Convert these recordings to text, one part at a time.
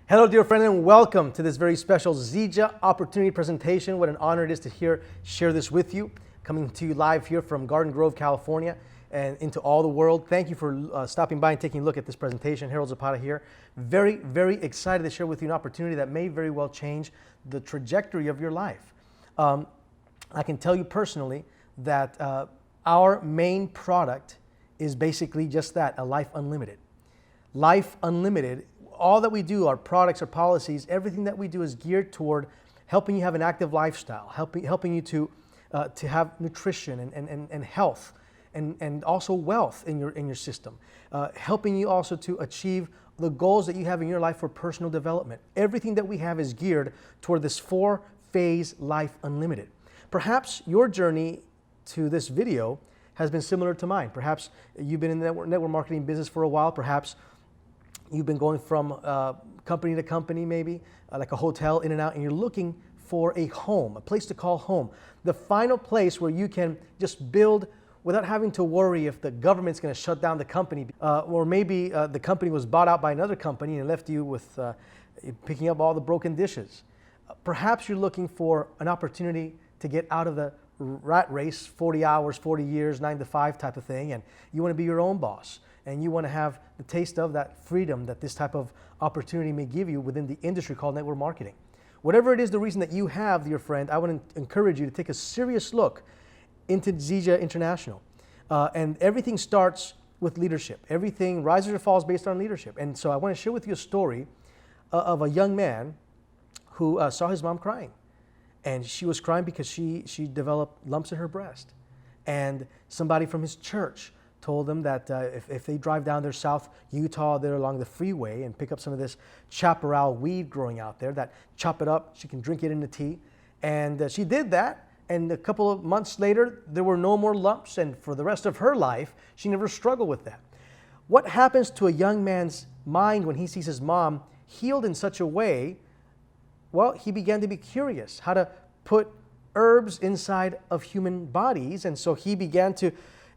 Hello, dear friend, and welcome to this very special Zija opportunity presentation. What an honor it is to share this with you. Coming to you live here from Garden Grove, California, and into all the world. Thank you for stopping by and taking a look at this presentation. Harold Zapata here. Very, very excited to share with you an opportunity that may very well change the trajectory of your life. I can tell you personally that our main product is basically just that, a Life Unlimited. Life Unlimited, all that we do, our products, our policies, everything that we do is geared toward helping you have an active lifestyle, helping you to have nutrition and health and also wealth in your system, helping you also to achieve the goals that you have in your life for personal development. Everything that we have is geared toward this 4-phase Life Unlimited. Perhaps your journey to this video has been similar to mine. Perhaps you've been in the network marketing business for a while. Perhaps you've been going from company to company, maybe like a hotel, in and out, and you're looking for a home, a place to call home. The final place where you can just build without having to worry if the government's going to shut down the company, or maybe the company was bought out by another company and left you with picking up all the broken dishes. Perhaps you're looking for an opportunity to get out of the rat race, 40 hours, 40 years, 9 to 5 type of thing, and you want to be your own boss. And you want to have the taste of that freedom that this type of opportunity may give you within the industry called network marketing. Whatever it is, the reason that you have, dear friend, I want to encourage you to take a serious look into Zija International. And everything starts with leadership. Everything rises or falls based on leadership. And so I want to share with you a story of a young man who saw his mom crying. And she was crying because she developed lumps in her breast. And somebody from his church told them that if they drive down there South Utah, there along the freeway, and pick up some of this chaparral weed growing out there, that chop it up, she can drink it in the tea. And she did that, and a couple of months later, there were no more lumps, and for the rest of her life, she never struggled with that. What happens to a young man's mind when he sees his mom healed in such a way? Well, he began to be curious how to put herbs inside of human bodies, and so he began to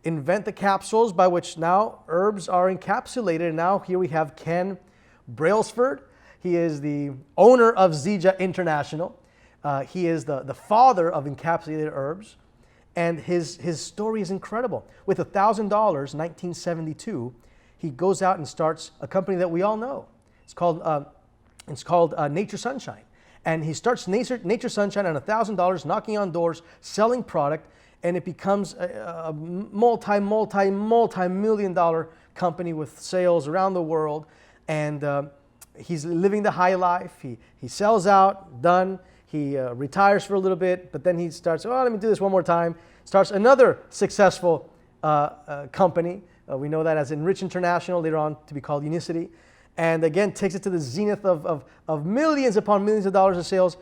invent the capsules by which now herbs are encapsulated. And now here we have Ken Brailsford. He is the owner of Zija International. He is the father of encapsulated herbs. And his story is incredible. With $1,000, 1972, he goes out and starts a company that we all know. It's called Nature Sunshine. And he starts Nature Sunshine on $1,000, knocking on doors, selling product, and it becomes a multi-million dollar company with sales around the world. And he's living the high life. He sells out, done. He retires for a little bit, but then he starts, let me do this one more time. Starts another successful company. We know that as Enrich International, later on to be called Unicity. And again, takes it to the zenith of millions upon millions of dollars of sales.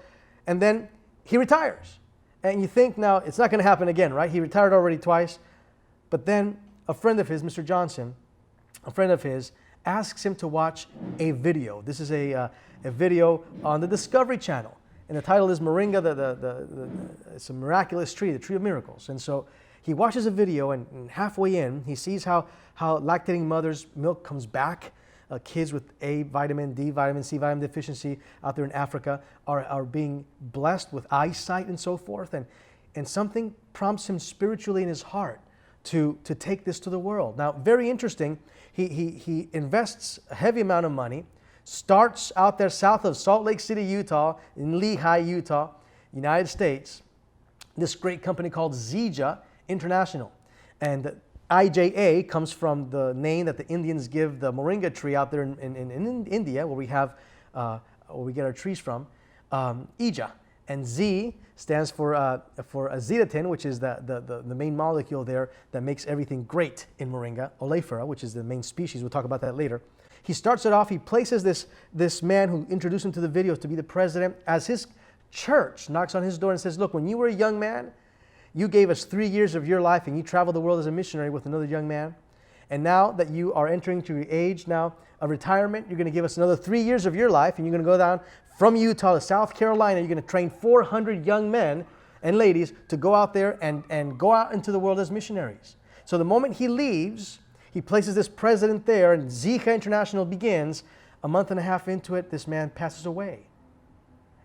And then he retires. And you think, now, it's not going to happen again, right? He retired already twice. But then a friend of his, Mr. Johnson, a friend of his, asks him to watch a video. This is a video on the Discovery Channel. And the title is Moringa, it's a miraculous tree, the tree of miracles. And so he watches a video, and halfway in, he sees how lactating mothers' milk comes back. Kids with A, vitamin D, vitamin C, vitamin deficiency out there in Africa are being blessed with eyesight and so forth. And something prompts him spiritually in his heart to take this to the world. Now, very interesting, he invests a heavy amount of money, starts out there south of Salt Lake City, Utah, in Lehi, Utah, United States, this great company called Zija International. And IJA comes from the name that the Indians give the moringa tree out there in India, where we have where we get our trees from, Ija. And Z stands for azidatin, which is the main molecule there that makes everything great in moringa. Oleifera, which is the main species. We'll talk about that later. He starts it off. He places this man who introduced him to the video to be the president as his church knocks on his door and says, look, when you were a young man, you gave us 3 years of your life and you traveled the world as a missionary with another young man. And now that you are entering to your age now of retirement, you're going to give us another 3 years of your life, and you're going to go down from Utah to South Carolina. You're going to train 400 young men and ladies to go out there and go out into the world as missionaries. So the moment he leaves, he places this president there, and Zija International begins a month and a half into it, this man passes away.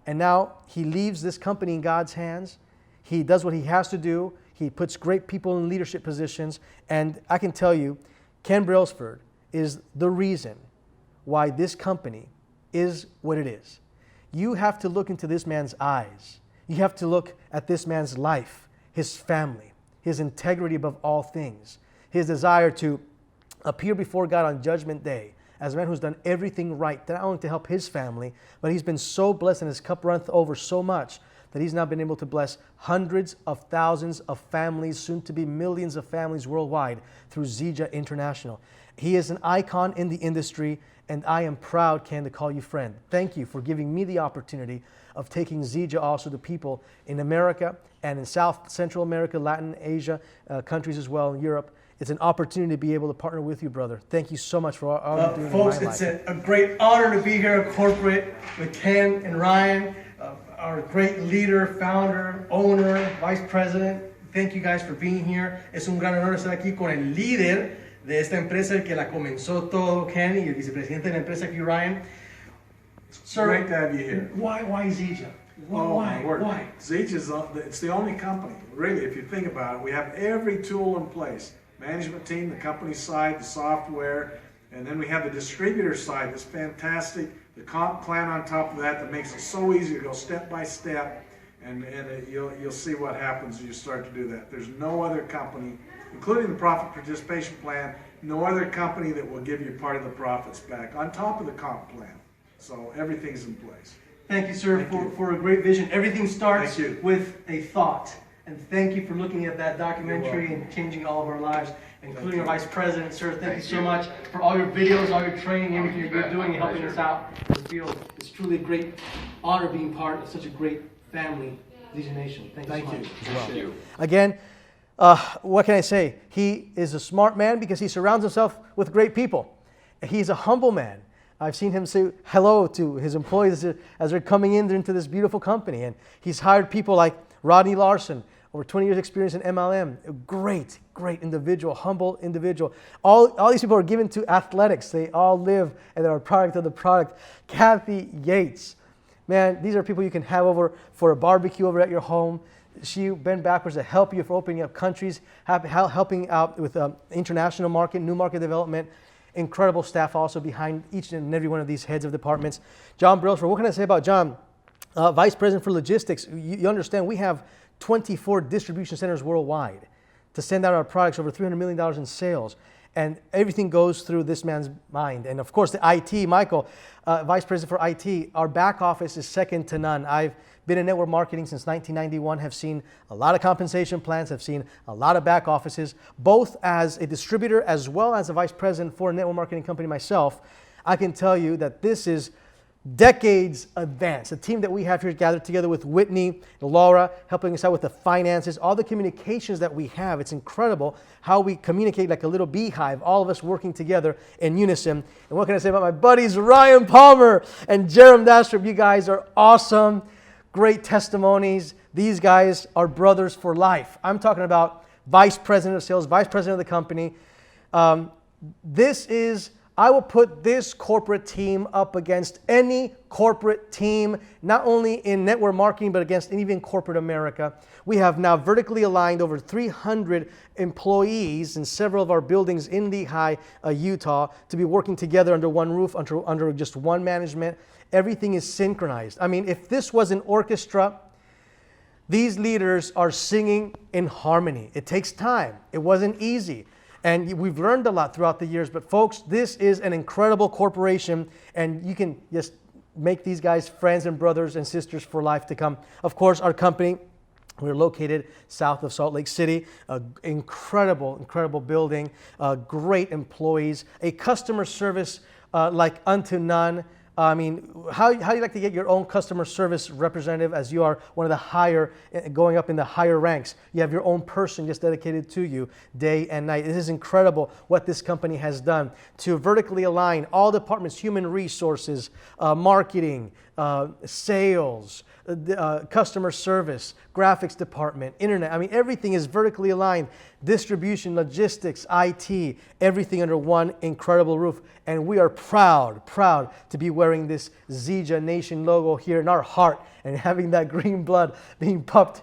And now he leaves this company in God's hands. He does what he has to do. He puts great people in leadership positions. And I can tell you, Ken Brailsford is the reason why this company is what it is. You have to look into this man's eyes. You have to look at this man's life, his family, his integrity above all things, his desire to appear before God on Judgment Day as a man who's done everything right, not only to help his family, but he's been so blessed and his cup runneth over so much that he's now been able to bless hundreds of thousands of families, soon to be millions of families worldwide through Zija International. He is an icon in the industry, and I am proud, Ken, to call you friend. Thank you for giving me the opportunity of taking Zija also to people in America and in South Central America, Latin Asia, countries as well, in Europe. It's an opportunity to be able to partner with you, brother. Thank you so much for all you're doing folks, in my it's life. a great honor to be here at corporate with Ken and Ryan, our great leader, founder, owner, vice president. Thank you guys for being here. Es un gran honor estar aquí con el líder de esta empresa, el que la comenzó todo, Ken, y el vicepresidente de la empresa aquí, Ryan. Sir, great to have you here. Why Zija? My word. Why? Zija's it's the only company, really, if you think about it. We have every tool in place. Management team, the company side, the software, and then we have the distributor side that's fantastic. The comp plan on top of that makes it so easy to go step by step, and you'll see what happens when you start to do that. There's no other company, including the profit participation plan, no other company that will give you part of the profits back on top of the comp plan. So everything's in place. Thank you, sir, for a great vision. Everything starts Thank you. with a thought. And thank you for looking at that documentary and changing all of our lives, including our Vice President, sir. Thank you so much for all your videos, all your training, everything that you're doing and helping us out in the field. It's truly a great honor being part of such a great family, Zija Nation. Thank you so much. Thank you. Again, what can I say? He is a smart man because he surrounds himself with great people. He's a humble man. I've seen him say hello to his employees as they're coming into this beautiful company. And he's hired people like Rodney Larson, over 20 years experience in MLM. A great individual, humble individual. All these people are given to athletics. They all live and they're a product of the product. Kathy Yates. Man, these are people you can have over for a barbecue over at your home. She bent backwards to help you for opening up countries, helping out with international market, new market development. Incredible staff also behind each and every one of these heads of departments. John Brailsford, what can I say about John? Vice President for Logistics. You understand we have 24 distribution centers worldwide to send out our products, over $300 million in sales. And everything goes through this man's mind. And of course, the IT, Michael, Vice President for IT, our back office is second to none. I've been in network marketing since 1991, have seen a lot of compensation plans, have seen a lot of back offices, both as a distributor as well as a vice president for a network marketing company myself. I can tell you that this is decades advanced. The team that we have here gathered together with Whitney, Laura, helping us out with the finances, all the communications that we have. It's incredible how we communicate like a little beehive, all of us working together in unison. And what can I say about my buddies, Ryan Palmer and Jerem Dastrup? You guys are awesome. Great testimonies. These guys are brothers for life. I'm talking about vice president of sales, vice president of the company. I will put this corporate team up against any corporate team, not only in network marketing, but against even corporate America. We have now vertically aligned over 300 employees in several of our buildings in Lehigh, Utah, to be working together under one roof, under just one management. Everything is synchronized. I mean, if this was an orchestra, these leaders are singing in harmony. It takes time. It wasn't easy. And we've learned a lot throughout the years. But folks, this is an incredible corporation. And you can just make these guys friends and brothers and sisters for life to come. Of course, our company, we're located south of Salt Lake City. Incredible building. Great employees. A customer service like unto none. I mean, how do you like to get your own customer service representative, as you are one of the higher, going up in the higher ranks? You have your own person just dedicated to you day and night. It is incredible what this company has done to vertically align all departments: human resources, marketing, sales, customer service, graphics department, internet. I mean, everything is vertically aligned. Distribution, logistics, IT, everything under one incredible roof. And we are proud to be wearing this Zija Nation logo here in our heart and having that green blood being pumped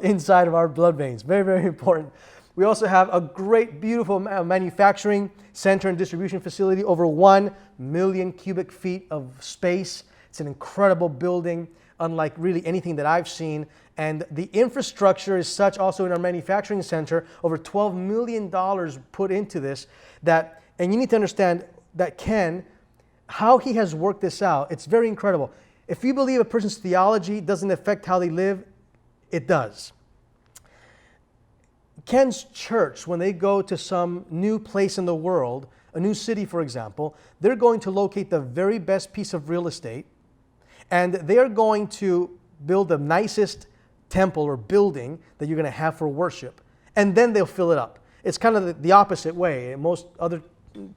inside of our blood veins. Very, very important. We also have a great, beautiful manufacturing center and distribution facility, over 1 million cubic feet of space. It's an incredible building, unlike really anything that I've seen. And the infrastructure is such also in our manufacturing center, over $12 million put into this, that, and you need to understand that Ken, how he has worked this out, it's very incredible. If you believe a person's theology doesn't affect how they live, it does. Ken's church, when they go to some new place in the world, a new city, for example, they're going to locate the very best piece of real estate, and they're going to build the nicest temple or building that you're going to have for worship, and then they'll fill it up. It's kind of the opposite way. In most other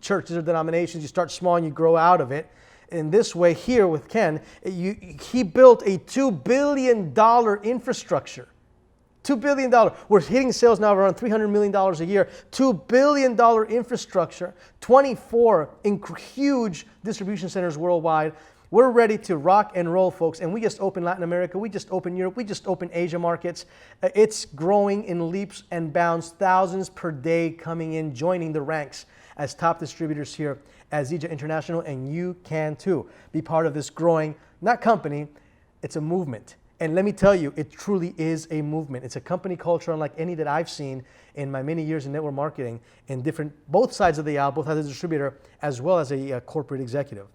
churches or denominations, you start small and you grow out of it. In this way here with Ken, he built a $2 billion infrastructure. $2 billion. We're hitting sales now of around $300 million a year. $2 billion infrastructure, 24 huge distribution centers worldwide. We're ready to rock and roll, folks. And we just opened Latin America. We just opened Europe. We just opened Asia markets. It's growing in leaps and bounds. Thousands per day coming in, joining the ranks as top distributors here at Zija International. And you can too be part of this growing, not company, it's a movement. And let me tell you, it truly is a movement. It's a company culture unlike any that I've seen in my many years in network marketing in both sides of the aisle, both as a distributor as well as a corporate executive.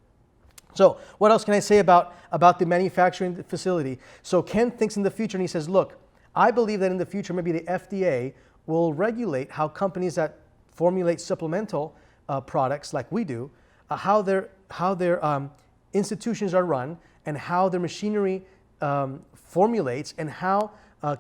So what else can I say about the manufacturing facility? So Ken thinks in the future, and he says, look, I believe that in the future, maybe the FDA will regulate how companies that formulate supplemental products like we do, how their institutions are run, and how their machinery formulates, and how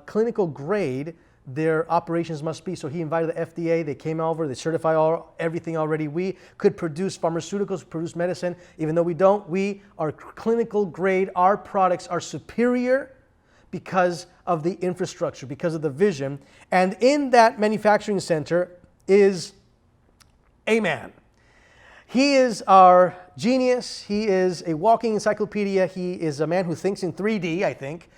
clinical grade their operations must be. So he invited the FDA. They came over. They certify everything already. We could produce pharmaceuticals, produce medicine. Even though we don't, we are clinical grade. Our products are superior because of the infrastructure, because of the vision. And in that manufacturing center is a man. He is our genius. He is a walking encyclopedia. He is a man who thinks in 3D, I think.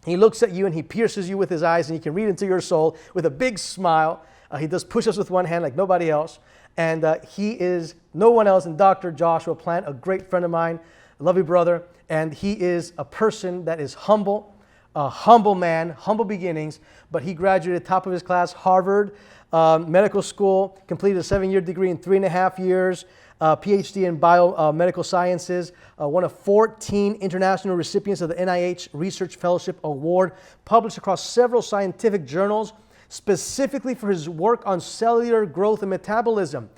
He looks at you and he pierces you with his eyes, and you can read into your soul with a big smile. He does push-ups with one hand like nobody else. And he is no one else than Dr. Joshua Plant, a great friend of mine. I love you, brother. And he is a person that is humble, a humble man, humble beginnings. But he graduated top of his class, Harvard Medical School, completed a 7-year degree in 3.5 years. PhD in biomedical sciences, one of 14 international recipients of the NIH Research Fellowship Award, published across several scientific journals, specifically for his work on cellular growth and metabolism.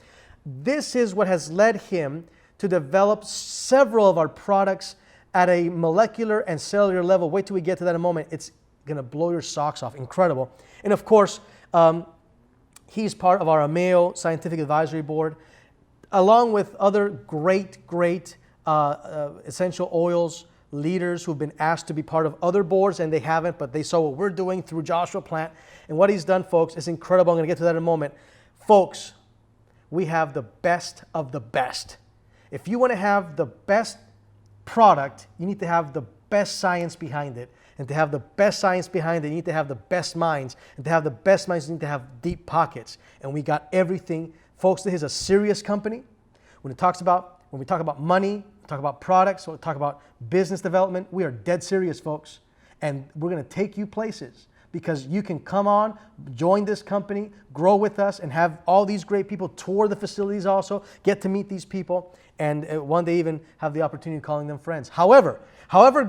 This is what has led him to develop several of our products at a molecular and cellular level. Wait till we get to that in a moment. It's going to blow your socks off. Incredible. And of course, he's part of our AMEO Scientific Advisory Board, along with other great essential oils leaders who've been asked to be part of other boards, and they haven't, but they saw what we're doing through Joshua Plant. And what he's done, folks, is incredible. I'm going to get to that in a moment. Folks, we have the best of the best. If you want to have the best product, you need to have the best science behind it. And to have the best science behind it, you need to have the best minds. And to have the best minds, you need to have deep pockets. And we got everything. Folks, this is a serious company. When we talk about money, talk about products, when we talk about business development, we are dead serious, folks. And we're going to take you places because you can come on, join this company, grow with us, and have all these great people tour the facilities also, get to meet these people, and one day even have the opportunity of calling them friends. However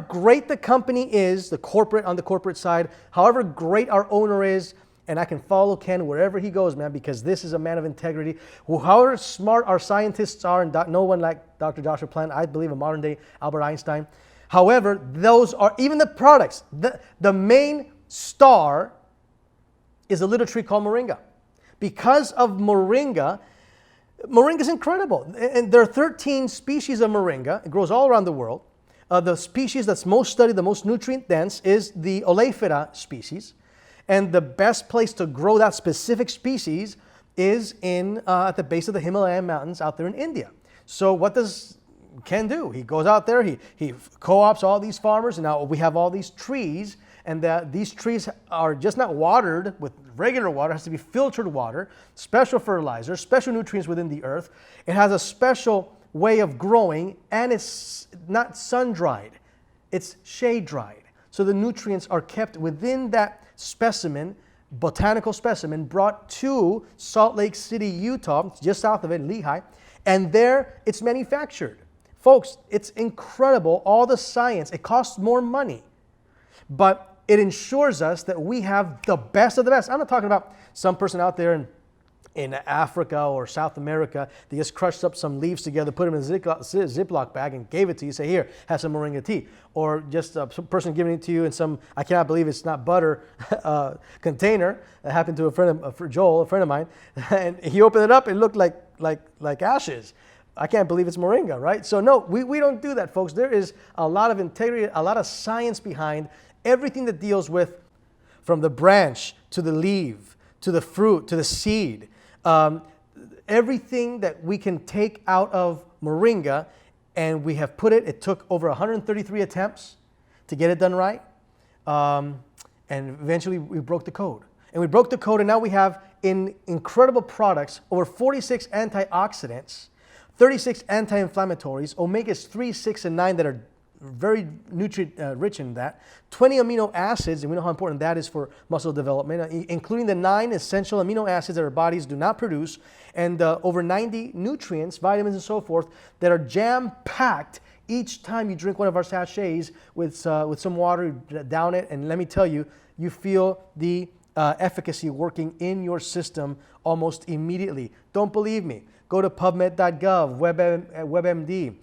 great the company is, on the corporate side, however great our owner is, And I can follow Ken wherever he goes, man, because this is a man of integrity. However smart our scientists are, and no one like Dr. Joshua Plant, I believe a modern day Albert Einstein. However, those are, even the products, the main star is a little tree called moringa. Because of moringa is incredible. And there are 13 species of moringa. It grows all around the world. The species that's most studied, the most nutrient dense, is the oleifera species. And the best place to grow that specific species is at the base of the Himalayan mountains out there in India. So what does Ken do? He goes out there, he co-ops all these farmers, and now we have all these trees, and these trees are just not watered with regular water. It has to be filtered water, special fertilizer, special nutrients within the earth. It has a special way of growing, and it's not sun-dried. It's shade-dried. So the nutrients are kept within that specimen, botanical specimen, brought to Salt Lake City, Utah, just south of it, Lehi, and there it's manufactured. Folks, it's incredible, all the science. It costs more money, but it ensures us that we have the best of the best. I'm not talking about some person out there in Africa or South America. They just crushed up some leaves together, put them in a Ziploc bag and gave it to you. Say, here, have some moringa tea. Or just some person giving it to you in some, I cannot believe it's not butter, container. That happened to a friend of Joel, a friend of mine. And he opened it up, it looked like ashes. I can't believe it's moringa, right? So no, we don't do that, folks. There is a lot of integrity, a lot of science behind everything that deals with, from the branch to the leaf, to the fruit, to the seed. Everything that we can take out of moringa, and we have put it, it took over 133 attempts to get it done right. And eventually we broke the code. And we broke the code, and now we have in incredible products over 46 antioxidants, 36 anti-inflammatories, omegas 3, 6, and 9 that are very nutrient rich in that, 20 amino acids, and we know how important that is for muscle development, including the 9 essential amino acids that our bodies do not produce, and over 90 nutrients, vitamins, and so forth that are jam-packed each time you drink one of our sachets with some water, down it, and let me tell you, you feel the efficacy working in your system almost immediately. Don't believe me? Go to PubMed.gov, WebMD,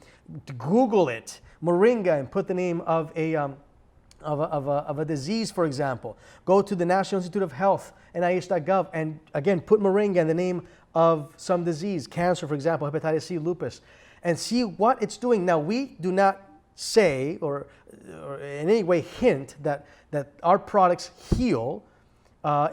Google it. Moringa, and put the name of a disease, for example. Go to the National Institute of Health, NIH.gov, and again, put moringa in the name of some disease, cancer, for example, hepatitis C, lupus, and see what it's doing. Now, we do not say or in any way hint that our products heal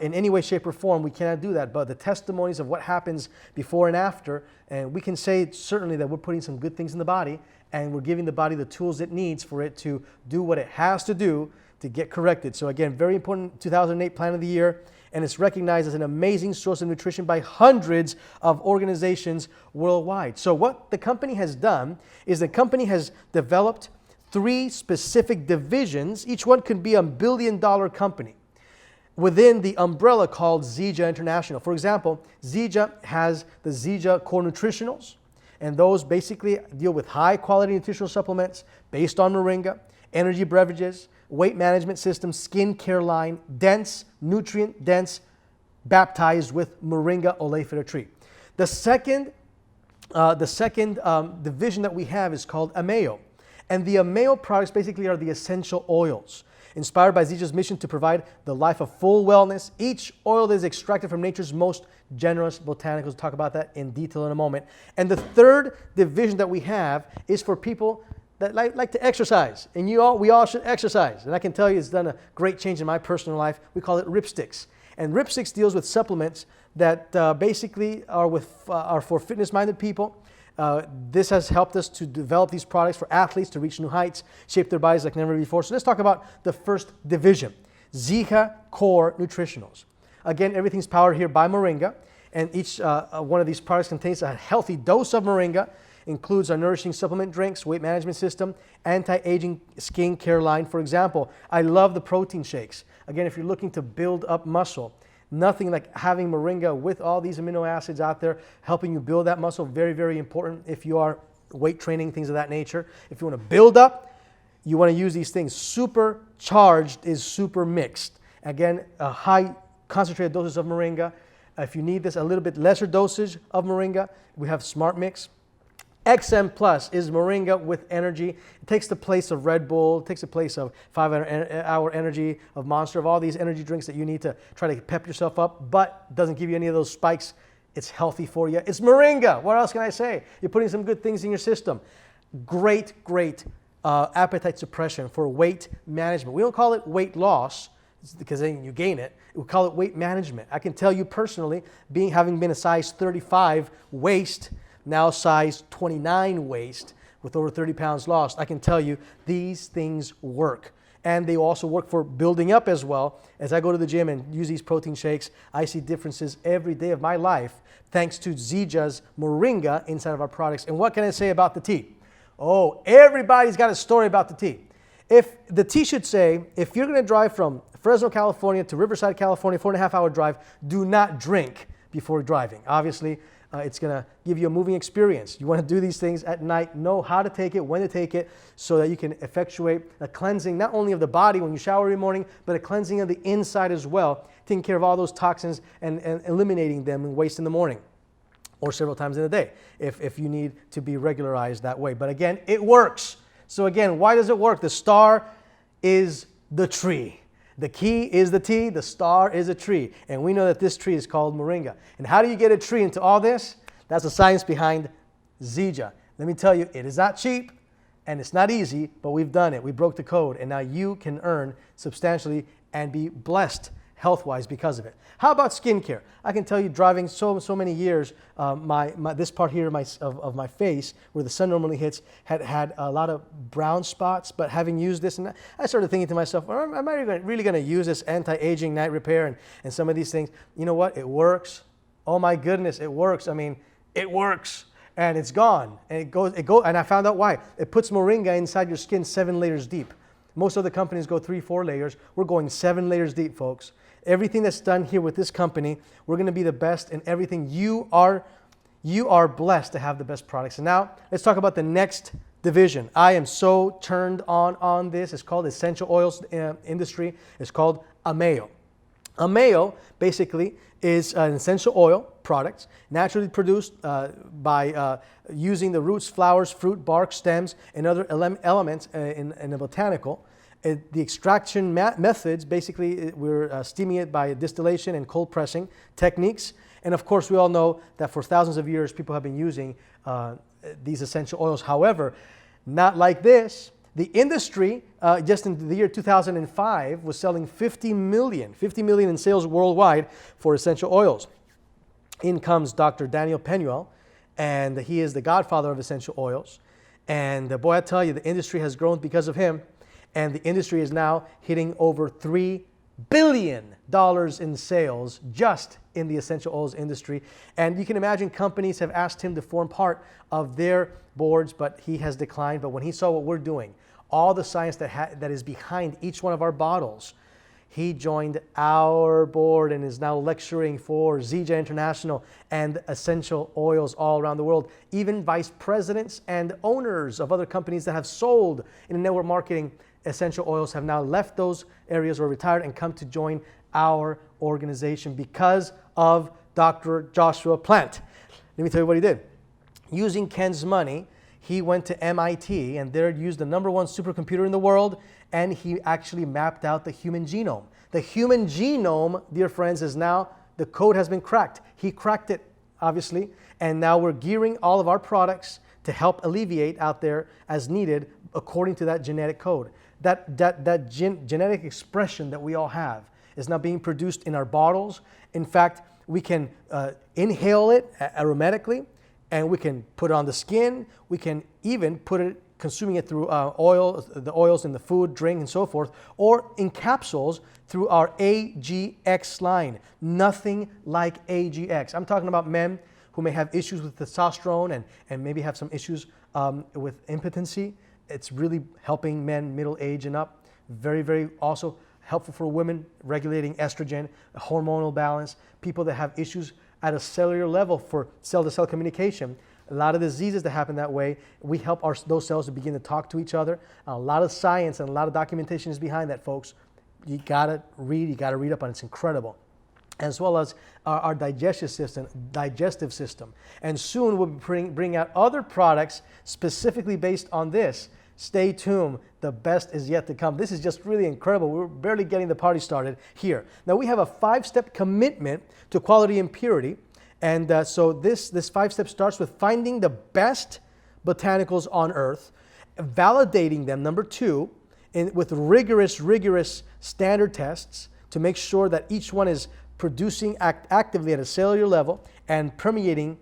in any way, shape, or form. We cannot do that, but the testimonies of what happens before and after, and we can say certainly that we're putting some good things in the body, and we're giving the body the tools it needs for it to do what it has to do to get corrected. So again, very important 2008 Plan of the Year, and it's recognized as an amazing source of nutrition by hundreds of organizations worldwide. So what the company has done is the company has developed 3 specific divisions. Each one could be a billion-dollar company within the umbrella called Zija International. For example, Zija has the Zija Core Nutritionals, and those basically deal with high-quality nutritional supplements based on moringa, energy beverages, weight management system, skin care line, dense, nutrient-dense, baptized with moringa oleifera tree. The second division that we have is called Ameo. And the Ameo products basically are the essential oils, inspired by Zija's mission to provide the life of full wellness. Each oil is extracted from nature's most generous botanicals. We'll talk about that in detail in a moment. And the third division that we have is for people that like to exercise. And we all should exercise. And I can tell you it's done a great change in my personal life. We call it Ripsticks. And Ripsticks deals with supplements that basically are for fitness-minded people. This has helped us to develop these products for athletes to reach new heights, shape their bodies like never before. So let's talk about the first division, Zija Core Nutritionals. Again, everything's powered here by moringa, and each one of these products contains a healthy dose of moringa, includes our nourishing supplement drinks, weight management system, anti-aging skin care line. For example, I love the protein shakes. Again, if you're looking to build up muscle, nothing like having moringa with all these amino acids out there helping you build that muscle. Very, very important if you are weight training, things of that nature. If you want to build up, you want to use these things. Supercharged is super mixed. Again, a high concentrated doses of moringa. If you need this, a little bit lesser dosage of moringa, we have Smart Mix. XM Plus is moringa with energy. It takes the place of Red Bull, it takes the place of 5-hour energy, of Monster, of all these energy drinks that you need to try to pep yourself up, but doesn't give you any of those spikes. It's healthy for you. It's moringa. What else can I say? You're putting some good things in your system. Great appetite suppression for weight management. We don't call it weight loss because then you gain it. We call it weight management. I can tell you personally, having been a size 35 waist, now size 29 waist with over 30 pounds lost, I can tell you these things work. And they also work for building up as well. As I go to the gym and use these protein shakes, I see differences every day of my life thanks to Zija's moringa inside of our products. And what can I say about the tea? Oh, everybody's got a story about the tea. If the tea should say, if you're going to drive from Fresno, California to Riverside, California, 4.5-hour drive, do not drink before driving. Obviously, it's going to give you a moving experience. You want to do these things at night, know how to take it, when to take it, so that you can effectuate a cleansing, not only of the body when you shower every morning, but a cleansing of the inside as well, taking care of all those toxins and eliminating them in waste in the morning or several times in a day if you need to be regularized that way. But again, it works. So again, why does it work? The star is the tree. The key is the tea, the star is a tree. And we know that this tree is called moringa. And how do you get a tree into all this? That's the science behind Zija. Let me tell you, it is not cheap and it's not easy, but we've done it. We broke the code and now you can earn substantially and be blessed health-wise because of it. How about skincare? I can tell you, driving so many years, this part here of my face, where the sun normally hits, had a lot of brown spots. But having used this, and I started thinking to myself, well, am I really going to use this anti-aging night repair and some of these things? You know what? It works. Oh my goodness, it works. I mean, it works, and it's gone, and it goes. And I found out why. It puts moringa inside your skin 7 layers deep. Most other companies go 3-4 layers. We're going 7 layers deep, folks. Everything that's done here with this company, we're going to be the best in everything. You are blessed to have the best products. And now let's talk about the next division. I am so turned on this. It's called essential oils industry. It's called Ameo. Ameo basically is an essential oil product naturally produced by using the roots, flowers, fruit, bark, stems, and other elements in the botanical. The extraction methods, basically, we're steaming it by distillation and cold pressing techniques. And of course, we all know that for thousands of years, people have been using these essential oils. However, not like this. The industry, just in the year 2005, was selling 50 million in sales worldwide for essential oils. In comes Dr. Daniel Penuel, and he is the godfather of essential oils. And boy, I tell you, the industry has grown because of him. And the industry is now hitting over $3 billion in sales just in the essential oils industry. And you can imagine companies have asked him to form part of their boards, but he has declined. But when he saw what we're doing, all the science that is behind each one of our bottles, he joined our board and is now lecturing for Zija International and essential oils all around the world. Even vice presidents and owners of other companies that have sold in network marketing essential oils have now left those areas or retired and come to join our organization because of Dr. Joshua Plant. Let me tell you what he did. Using Ken's money, he went to MIT and there used the #1 supercomputer in the world, and he actually mapped out the human genome. The human genome, dear friends, is now, the code has been cracked. He cracked it, obviously, and now we're gearing all of our products to help alleviate out there as needed according to that genetic code. That genetic expression that we all have is now being produced in our bottles. In fact, we can inhale it aromatically, and we can put it on the skin. We can even put it, consuming it through the oils in the food, drink, and so forth, or in capsules through our AGX line. Nothing like AGX. I'm talking about men who may have issues with testosterone and maybe have some issues with impotency. It's really helping men middle age and up. Very, very also helpful for women, regulating estrogen, hormonal balance, people that have issues at a cellular level for cell-to-cell communication. A lot of diseases that happen that way, we help those cells to begin to talk to each other. A lot of science and a lot of documentation is behind that, folks. You gotta read up on it. It's incredible. as well as our digestive system. And soon we'll be bring out other products specifically based on this. Stay tuned. The best is yet to come. This is just really incredible. We're barely getting the party started here. Now we have a 5-step commitment to quality and purity. And so this 5-step starts with finding the best botanicals on earth, validating them, number 2, with rigorous standard tests to make sure that each one is producing actively at a cellular level and permeating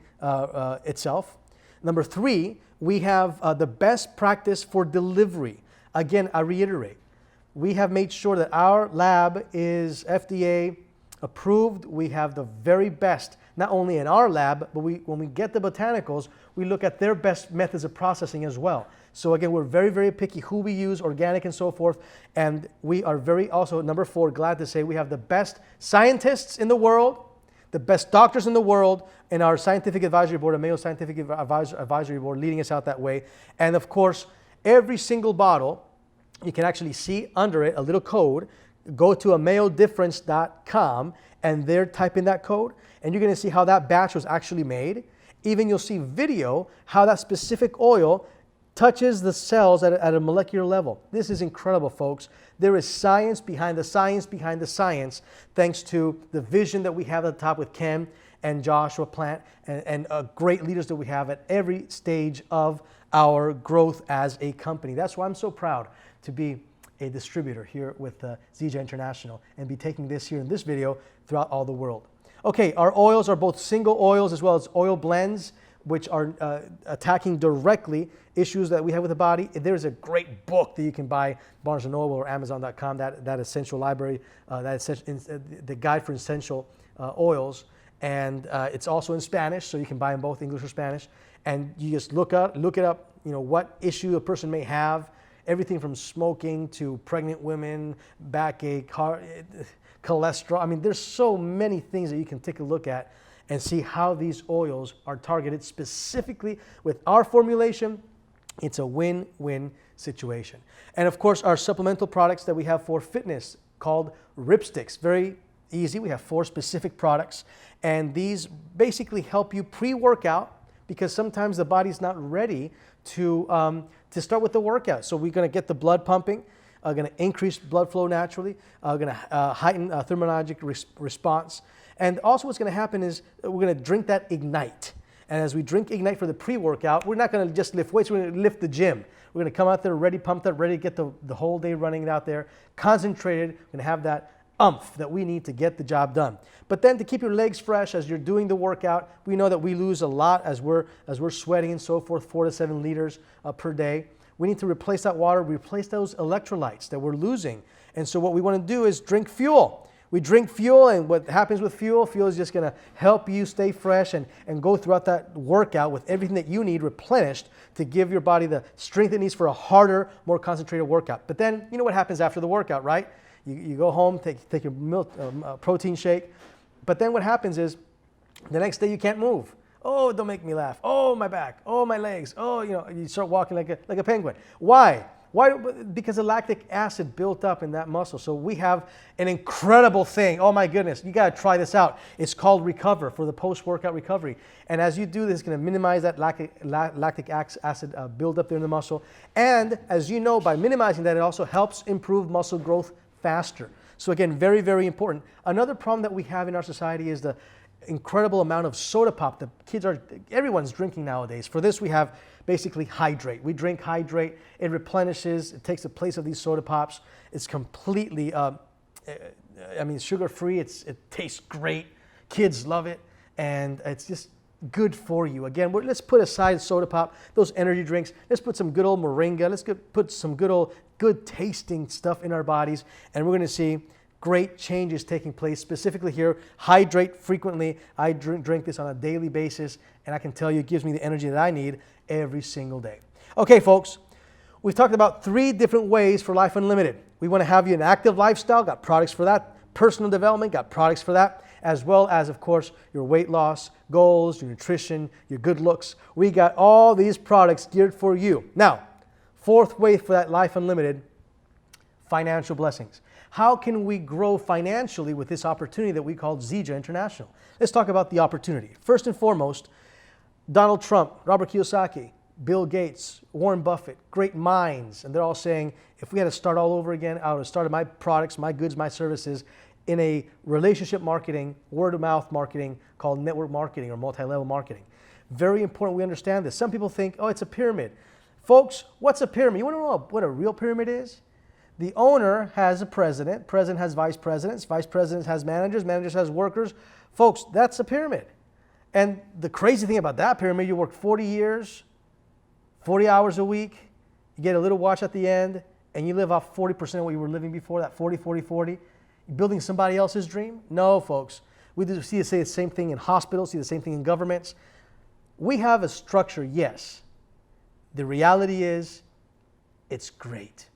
itself. Number 3, we have the best practice for delivery. Again, I reiterate, we have made sure that our lab is FDA approved. We have the very best, not only in our lab, but when we get the botanicals, we look at their best methods of processing as well. So again, we're very picky who we use, organic and so forth. And we are also, number 4, glad to say we have the best scientists in the world, the best doctors in the world, and our scientific advisory board, a Mayo Scientific Advisory Board leading us out that way. And of course, every single bottle, you can actually see under it a little code. Go to mayodifference.com and there type in that code, and you're gonna see how that batch was actually made. Even you'll see video, how that specific oil touches the cells at a molecular level. This is incredible, folks. There is science behind the science, thanks to the vision that we have at the top with Ken and Joshua Plant and great leaders that we have at every stage of our growth as a company. That's why I'm so proud to be a distributor here with Zija International and be taking this here in this video throughout all the world. Okay, our oils are both single oils as well as oil blends, which are attacking directly issues that we have with the body. There's a great book that you can buy, Barnes & Noble or Amazon.com, that essential library, the guide for essential oils. And it's also in Spanish, so you can buy them both, English or Spanish. And you just look it up, what issue a person may have, everything from smoking to pregnant women, backache, cholesterol. I mean, there's so many things that you can take a look at and see how these oils are targeted specifically with our formulation. It's a win-win situation. And of course, our supplemental products that we have for fitness called Ripsticks. Very easy. We have 4 specific products, and these basically help you pre-workout because sometimes the body's not ready to start with the workout. So we're going to get the blood pumping, going to increase blood flow naturally, going to heighten thermogenic response. And also what's going to happen is we're going to drink that Ignite. And as we drink Ignite for the pre-workout, we're not going to just lift weights, we're going to lift the gym. We're going to come out there ready, pumped up, ready to get the whole day running out there, concentrated. We're going to have that oomph that we need to get the job done. But then to keep your legs fresh as you're doing the workout, we know that we lose a lot as we're sweating and so forth, 4 to 7 liters per day. We need to replace that water, replace those electrolytes that we're losing. And so what we want to do is drink fuel. We drink fuel, and what happens with fuel is just going to help you stay fresh and go throughout that workout with everything that you need replenished to give your body the strength it needs for a harder, more concentrated workout. But then, you know what happens after the workout, right? You go home, take your milk, protein shake, but then what happens is the next day you can't move. Oh, don't make me laugh. Oh, my back. Oh, my legs. Oh, you start walking like a penguin. Why? Why? Because the lactic acid built up in that muscle. So we have an incredible thing. Oh my goodness, you got to try this out. It's called Recover for the post-workout recovery. And as you do this, it's going to minimize that lactic acid build up there in the muscle. And as you know, by minimizing that, it also helps improve muscle growth faster. So again, very, very important. Another problem that we have in our society is the incredible amount of soda pop that everyone's drinking nowadays. For this, we have basically Hydrate. We drink Hydrate. It replenishes. It takes the place of these soda pops. It's completely, sugar-free. It tastes great. Kids love it, and it's just good for you. Again, let's put aside soda pop, those energy drinks. Let's put some good old moringa. Let's put some good tasting stuff in our bodies, and we're going to see great changes taking place. Specifically here, hydrate frequently. I drink this on a daily basis, and I can tell you it gives me the energy that I need every single day. Okay, folks, we've talked about 3 different ways for Life Unlimited. We want to have you an active lifestyle, got products for that. Personal development, got products for that, as well as, of course, your weight loss goals, your nutrition, your good looks. We got all these products geared for you. Now, 4th way for that Life Unlimited, financial blessings. How can we grow financially with this opportunity that we call Zija International? Let's talk about the opportunity. First and foremost, Donald Trump, Robert Kiyosaki, Bill Gates, Warren Buffett, great minds, and they're all saying, if we had to start all over again, I would have started my products, my goods, my services in a relationship marketing, word of mouth marketing called network marketing or multi-level marketing. Very important we understand this. Some people think, oh, it's a pyramid. Folks, what's a pyramid? You want to know what a real pyramid is? The owner has a president, president has vice presidents, vice presidents has managers, managers has workers. Folks, that's a pyramid. And the crazy thing about that pyramid, you work 40 years, 40 hours a week, you get a little watch at the end, and you live off 40% of what you were living before, that 40, 40, 40. You're building somebody else's dream? No, folks. We see the same thing in hospitals, see the same thing in governments. We have a structure, yes. The reality is, it's great.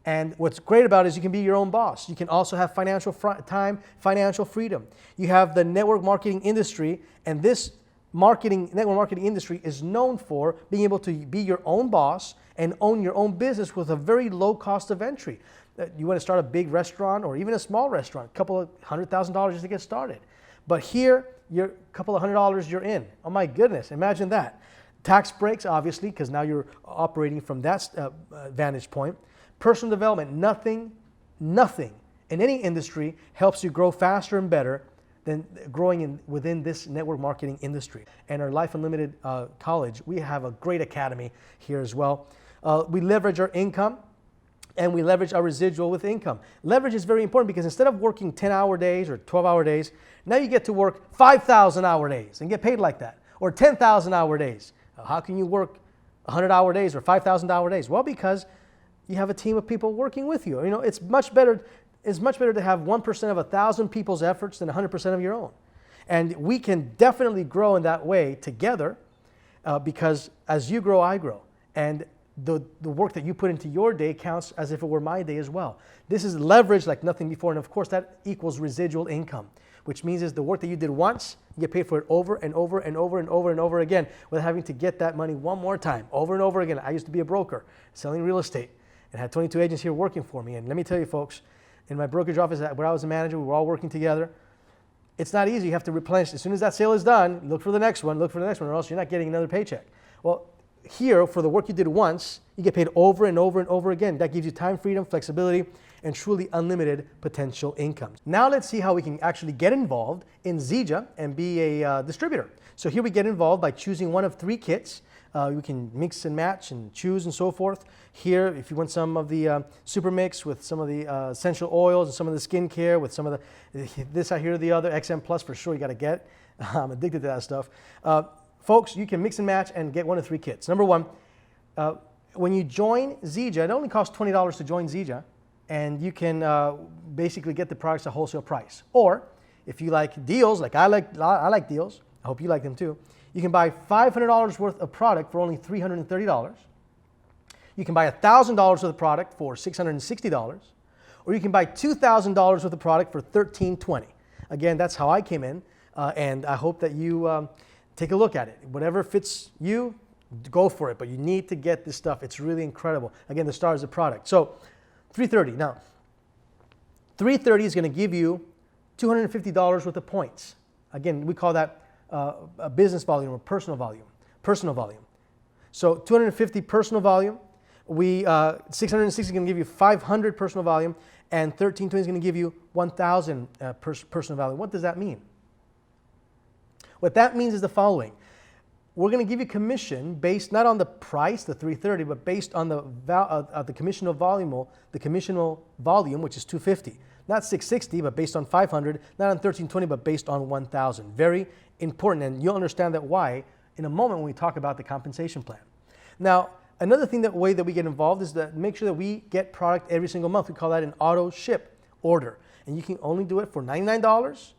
And what's great about it is you can be your own boss. You can also have financial time, financial freedom. You have the network marketing industry, and this network marketing industry is known for being able to be your own boss and own your own business with a very low cost of entry. You want to start a big restaurant or even a small restaurant, a couple of $100,000 just to get started. But here, you're a couple of $100, you're in. Oh my goodness, imagine that. Tax breaks, obviously, because now you're operating from that vantage point. Personal development, nothing in any industry helps you grow faster and better than growing within this network marketing industry. And our Life Unlimited College, we have a great academy here as well. We leverage our income and we leverage our residual with income. Leverage is very important because instead of working 10-hour days or 12-hour days, now you get to work 5,000-hour days and get paid like that, or 10,000-hour days. How can you work 100-hour days or 5,000-hour days? Well, because you have a team of people working with you. You know, it's much better to have 1% of 1,000 people's efforts than 100% of your own. And we can definitely grow in that way together because as you grow, I grow. And the work that you put into your day counts as if it were my day as well. This is leverage like nothing before. And of course, that equals residual income, which means is the work that you did once, you get paid for it over and over and over and over and over again without having to get that money one more time, over and over again. I used to be a broker selling real estate and had 22 agents here working for me. And let me tell you, folks, in my brokerage office where I was a manager, we were all working together. It's not easy. You have to replenish. As soon as that sale is done, look for the next one, or else you're not getting another paycheck. Well, here, for the work you did once, you get paid over and over and over again. That gives you time freedom, flexibility, and truly unlimited potential income. Now let's see how we can actually get involved in Zija and be a distributor. So here we get involved by choosing one of 3 kits. We can mix and match and choose and so forth. Here, if you want some of the super mix with some of the essential oils and some of the skincare with some of the, this I hear the other, XM Plus for sure you got to get. I'm addicted to that stuff. Folks, you can mix and match and get one of 3 kits. Number 1, when you join Zija, it only costs $20 to join Zija, and you can basically get the products at wholesale price. Or if you like deals, like I like deals, I hope you like them too, you can buy $500 worth of product for only $330. You can buy $1,000 worth of product for $660, or you can buy $2,000 worth of product for $1,320. Again, that's how I came in, and I hope that you take a look at it. Whatever fits you, go for it, but you need to get this stuff. It's really incredible. Again, the star is the product. So $330. Now, $330 is going to give you $250 worth of points. Again, we call that a business volume or personal volume. So 250 personal volume. 660 is going to give you 500 personal volume, and 1320 is going to give you 1,000 personal volume. What does that mean? What that means is the following. We're going to give you commission based not on the price, the $330, but based on the commissional volume, which is $250. Not $660, but based on $500. Not on $1320, but based on $1,000. Very important, and you'll understand that why in a moment when we talk about the compensation plan. Now, another way that we get involved is to make sure that we get product every single month. We call that an auto ship order, and you can only do it for $99.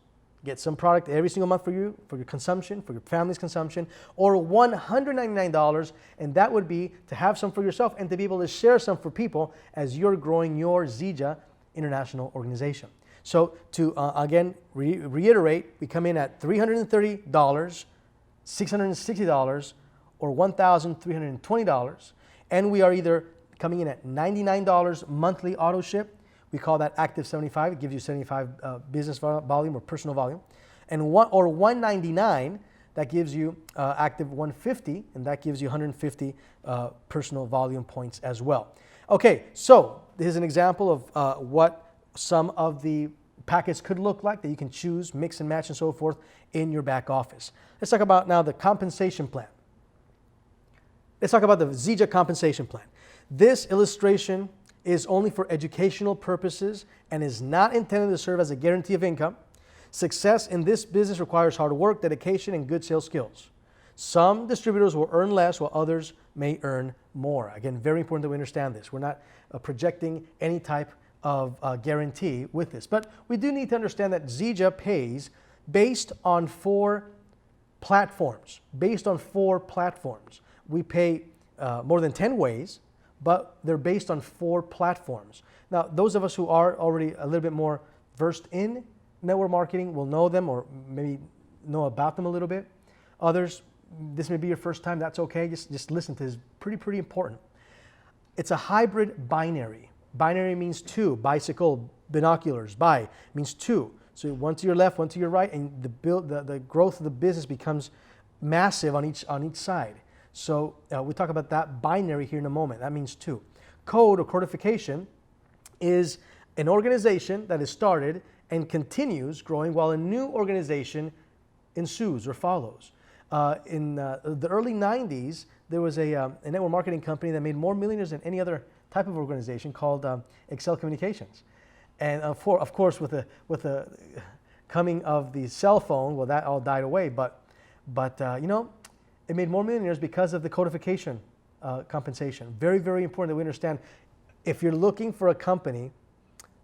Get some product every single month for you, for your consumption, for your family's consumption, or $199, and that would be to have some for yourself and to be able to share some for people as you're growing your Zija International organization. So to, again, reiterate, we come in at $330, $660, or $1,320, and we are either coming in at $99 monthly auto ship, We call that active 75. It gives you 75 business volume or personal volume. And 199, that gives you active 150, and that gives you 150 personal volume points as well. Okay, so here's an example of what some of the packets could look like that you can choose, mix and match and so forth in your back office. Let's talk about now the compensation plan. Let's talk about the Zija compensation plan. This illustration is only for educational purposes and is not intended to serve as a guarantee of income. Success in this business requires hard work, dedication, and good sales skills. Some distributors will earn less while others may earn more. Again, very important that we understand this. We're not projecting any type of guarantee with this. But we do need to understand that Zija pays based on 4 platforms. Based on 4 platforms. We pay more than 10 ways, but they're based on 4 platforms. Now, those of us who are already a little bit more versed in network marketing will know them or maybe know about them a little bit. Others, this may be your first time, that's okay. Just listen to this, pretty important. It's a hybrid binary. Binary means 2, bicycle, binoculars, bi means 2. So one to your left, one to your right, and the growth of the business becomes massive on each side. So we'll talk about that binary here in a moment. That means 2. Code or codification is an organization that is started and continues growing while a new organization ensues or follows. In the early 90s, there was a network marketing company that made more millionaires than any other type of organization called Excel Communications. And of course, with the coming of the cell phone, well, that all died away. But you know, it made more millionaires because of the codification compensation. Very, very important that we understand. If you're looking for a company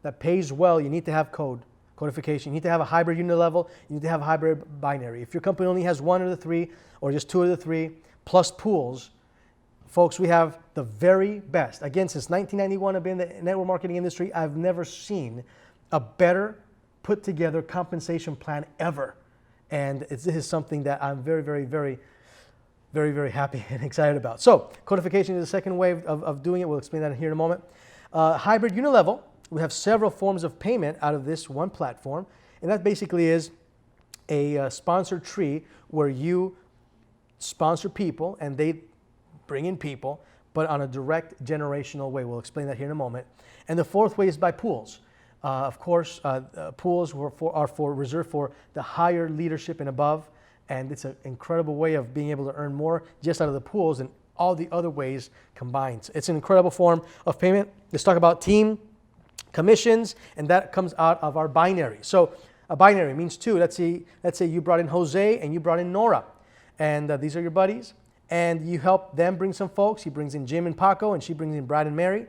that pays well, you need to have codification. You need to have a hybrid unit level. You need to have a hybrid binary. If your company only has 1 of the 3 or just 2 of the 3 plus pools, folks, we have the very best. Again, since 1991, I've been in the network marketing industry. I've never seen a better put together compensation plan ever. And this is something that I'm very, very happy and excited about. So codification is the second way of doing it. We'll explain that here in a moment. Hybrid unilevel, we have several forms of payment out of this one platform. And that basically is a sponsored tree where you sponsor people and they bring in people, but on a direct generational way. We'll explain that here in a moment. And the fourth way is by pools. Of course, pools are reserved for the higher leadership and above. And it's an incredible way of being able to earn more just out of the pools and all the other ways combined. It's an incredible form of payment. Let's talk about team commissions, and that comes out of our binary. So a binary means 2. Let's say you brought in Jose and you brought in Nora. And these are your buddies. And you help them bring some folks. He brings in Jim and Paco, and she brings in Brad and Mary.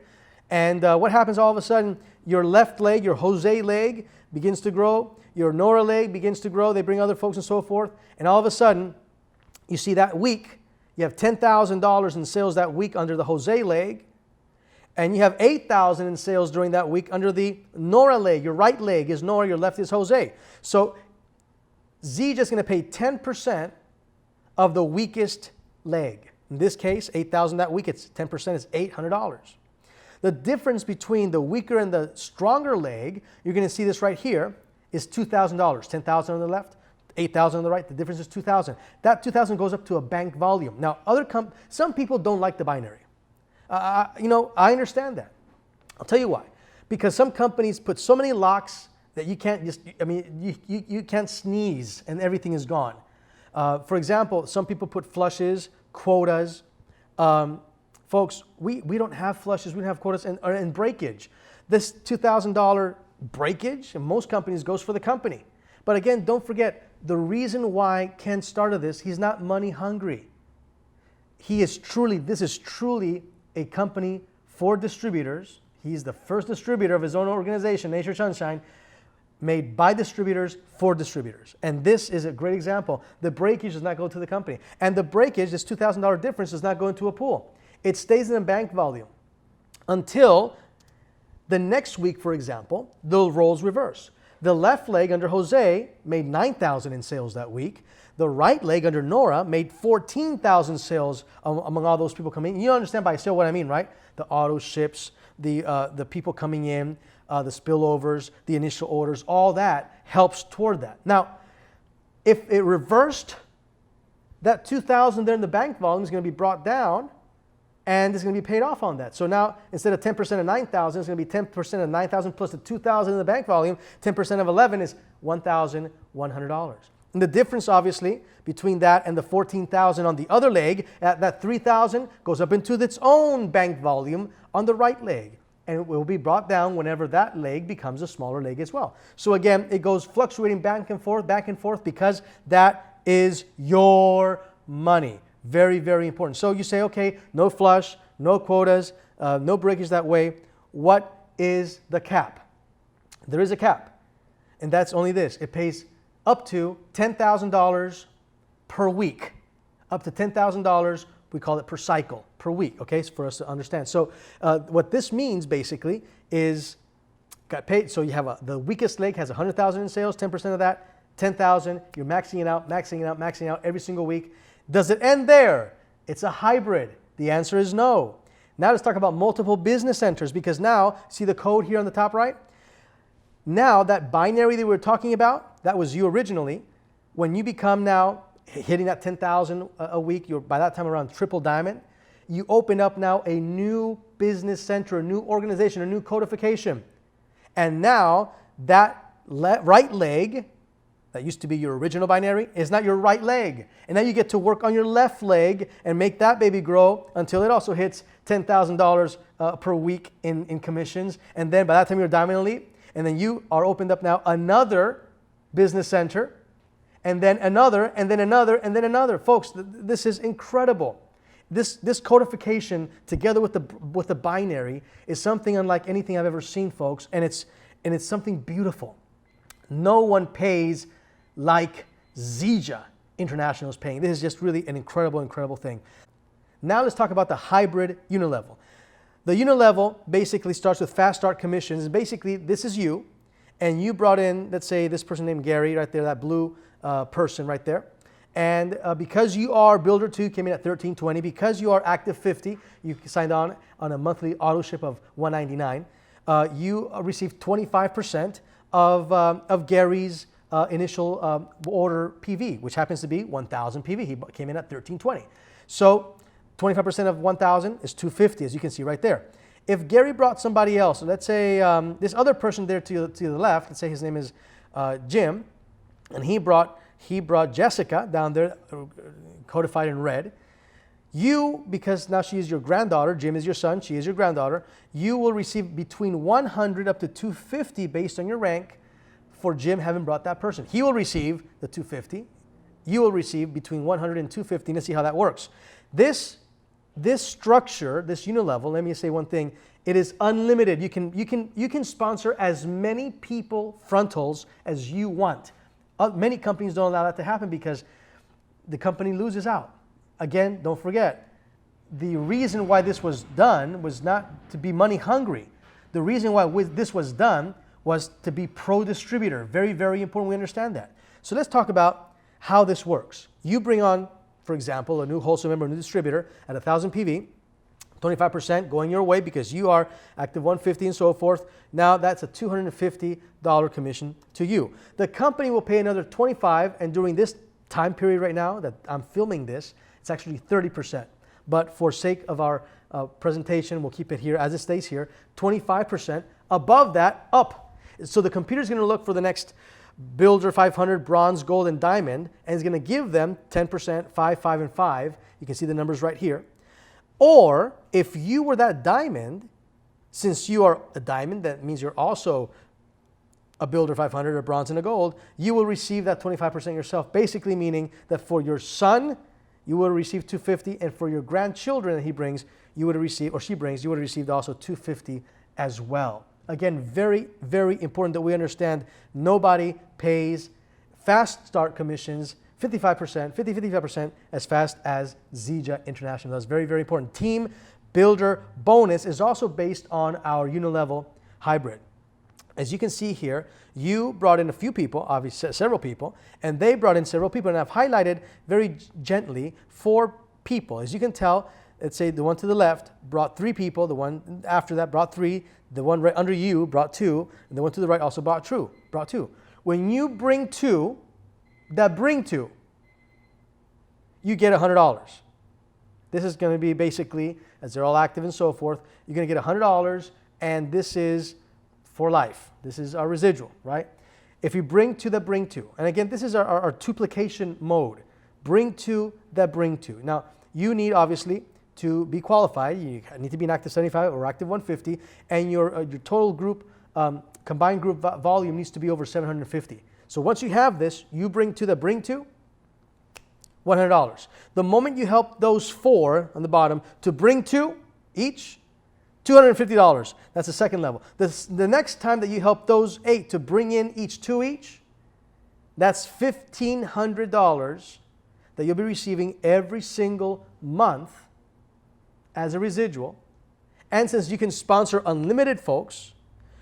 And what happens all of a sudden? Your left leg, your Jose leg, begins to grow. Your Nora leg begins to grow. They bring other folks and so forth. And all of a sudden, you see that week, you have $10,000 in sales that week under the Jose leg. And you have $8,000 in sales during that week under the Nora leg. Your right leg is Nora, your left is Jose. So Zija is going to pay 10% of the weakest leg. In this case, $8,000 that week, it's 10% is $800. The difference between the weaker and the stronger leg, you're going to see this right here, is $2,000. $10,000 on the left, $8,000 on the right. The difference is $2,000. That $2,000 goes up to a bank volume. Now, some people don't like the binary. You know, I understand that. I'll tell you why. Because some companies put so many locks that you can't you can't sneeze and everything is gone. For example, some people put flushes, quotas. Folks, we don't have flushes, we don't have quotas and breakage. This $2,000 breakage in most companies goes for the company. But again, don't forget, the reason why Ken started this, he's not money hungry. This is truly a company for distributors. He's the first distributor of his own organization, Nature Sunshine, made by distributors for distributors. And this is a great example. The breakage does not go to the company. And the breakage, this $2,000 difference, does not go into a pool. It stays in a bank volume until the next week, for example, the roles reverse. The left leg under Jose made $9,000 in sales that week. The right leg under Nora made $14,000 sales among all those people coming in. You understand by sale what I mean, right? The auto ships, the people coming in, the spillovers, the initial orders, all that helps toward that. Now, if it reversed, that 2,000 there in the bank volume is going to be brought down, and it's going to be paid off on that. So now, instead of 10% of 9,000, it's going to be 10% of 9,000 plus the 2,000 in the bank volume. 10% of 11 is $1,100. And the difference, obviously, between that and the 14,000 on the other leg, that 3,000 goes up into its own bank volume on the right leg. And it will be brought down whenever that leg becomes a smaller leg as well. So again, it goes fluctuating back and forth, because that is your money. Very, very important. So you say, okay, no flush, no quotas, no breakage that way. What is the cap? There is a cap, and that's only this. It pays up to $10,000 per week. Up to $10,000, we call it per cycle, per week, okay, for us to understand. So what this means basically is got paid. So you have the weakest leg has 100,000 in sales, 10% of that, 10,000. You're maxing it out every single week. Does it end there? It's a hybrid. The answer is no. Now let's talk about multiple business centers, because now, see the code here on the top right? Now that binary that we were talking about, that was you originally. When you become now hitting that 10,000 a week, you're by that time around triple diamond, you open up now a new business center, a new organization, a new codification. And now that right leg, that used to be your original binary, is not your right leg. And now you get to work on your left leg and make that baby grow until it also hits $10,000 per week in commissions. And then by that time you're Diamond Elite. And then you are opened up now another business center, and then another, and then another, and then another. Folks, this is incredible. This codification together with the binary is something unlike anything I've ever seen, folks. And it's something beautiful. No one pays like Zija International is paying. This is just really an incredible, incredible thing. Now let's talk about the hybrid unilevel. The unilevel basically starts with fast start commissions. And basically, this is you, and you brought in, let's say, this person named Gary right there, that blue person right there. And because you are Builder 2, came in at $13.20. Because you are Active 50, you signed on a monthly auto ship of $199. You received 25% of Gary's initial order PV, which happens to be 1,000 PV. He came in at $13.20. So 25% of 1,000 is $250, as you can see right there. If Gary brought somebody else, so let's say this other person there to the left, let's say his name is Jim, and he brought Jessica down there, codified in red. You, because now she is your granddaughter, Jim is your son, she is your granddaughter, you will receive between 100 up to 250 based on your rank for Jim having brought that person. He will receive the 250. You will receive between 100 and 250. Let's see how that works. This structure, this unilevel, let me say one thing, it is unlimited. You can sponsor as many people frontals as you want. Many companies don't allow that to happen because the company loses out. Again, don't forget, the reason why this was done was not to be money hungry. The reason why this was done was to be pro-distributor. Very, very important we understand that. So let's talk about how this works. You bring on, for example, a new wholesale member, a new distributor at 1,000 PV, 25% going your way because you are active 150 and so forth. Now that's a $250 commission to you. The company will pay another 25, and during this time period right now that I'm filming this, it's actually 30%. But for sake of our presentation, we'll keep it here as it stays here, 25%. Above that, up. So the computer's going to look for the next Builder 500, Bronze, Gold, and Diamond, and it's going to give them 10%, 5, 5, and 5. You can see the numbers right here. Or if you were that Diamond, since you are a Diamond, that means you're also a Builder 500, a Bronze, and a Gold, you will receive that 25% yourself, basically meaning that for your son, you will receive 250, and for your grandchildren that he brings, you would receive, or she brings, you would have received also 250 as well. Again, very, very important that we understand nobody pays fast start commissions 55% as fast as Zija International does. Very, very important. Team Builder bonus is also based on our unilevel hybrid. As you can see here, you brought in a few people, obviously several people, and they brought in several people, and I've highlighted very gently 4 people. As you can tell, let's say the one to the left brought 3 people, the one after that brought 3, The one right under you brought 2, and the one to the right also brought 2. When you bring 2, you get $100. This is going to be basically, as they're all active and so forth, you're going to get $100, and this is for life. This is our residual, right? If you bring 2, and again, this is our duplication mode. Bring 2, Now, you need, obviously, to be qualified. You need to be an active 75 or active 150, and your total group, combined group volume needs to be over 750. So once you have this, you bring 2, $100. The moment you help those 4 on the bottom to bring 2 each, $250. That's the second level. The next time that you help those 8 to bring in each 2 each, that's $1,500 that you'll be receiving every single month as a residual. And since you can sponsor unlimited folks,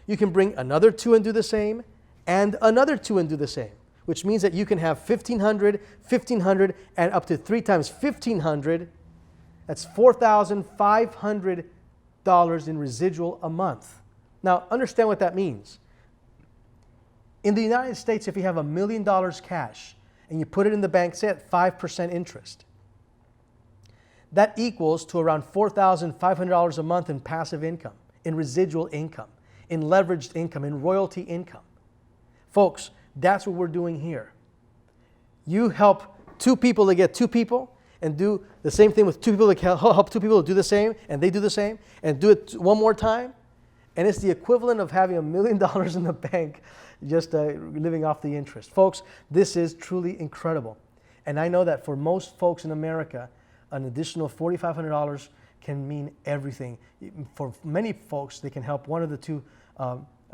you can bring another 2 and do the same, and another 2 and do the same, which means that you can have $1,500, and up to 3 times $1,500. That's $4,500 in residual a month. Now, understand what that means. In the United States, if you have $1 million cash and you put it in the bank, say at 5% interest, that equals to around $4,500 a month in passive income, in residual income, in leveraged income, in royalty income. Folks, that's what we're doing here. You help 2 people to get 2 people, and do the same thing with 2 people to help 2 people to do the same, and they do the same, and do it one more time. And it's the equivalent of having $1 million in the bank, just living off the interest. Folks, this is truly incredible. And I know that for most folks in America, an additional $4,500 can mean everything. For many folks, they can help one of the 2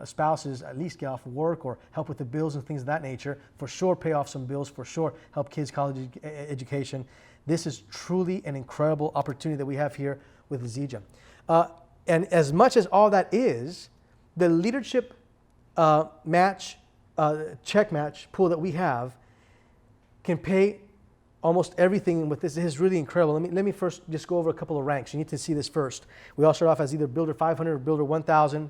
spouses at least get off of work or help with the bills and things of that nature. For sure, pay off some bills. For sure, help kids' college education. This is truly an incredible opportunity that we have here with Zija. And as much as all that is, the leadership check match pool that we have can pay almost everything with this. This is really incredible. Let me first just go over a couple of ranks. You need to see this first. We all start off as either Builder 500 or Builder 1000.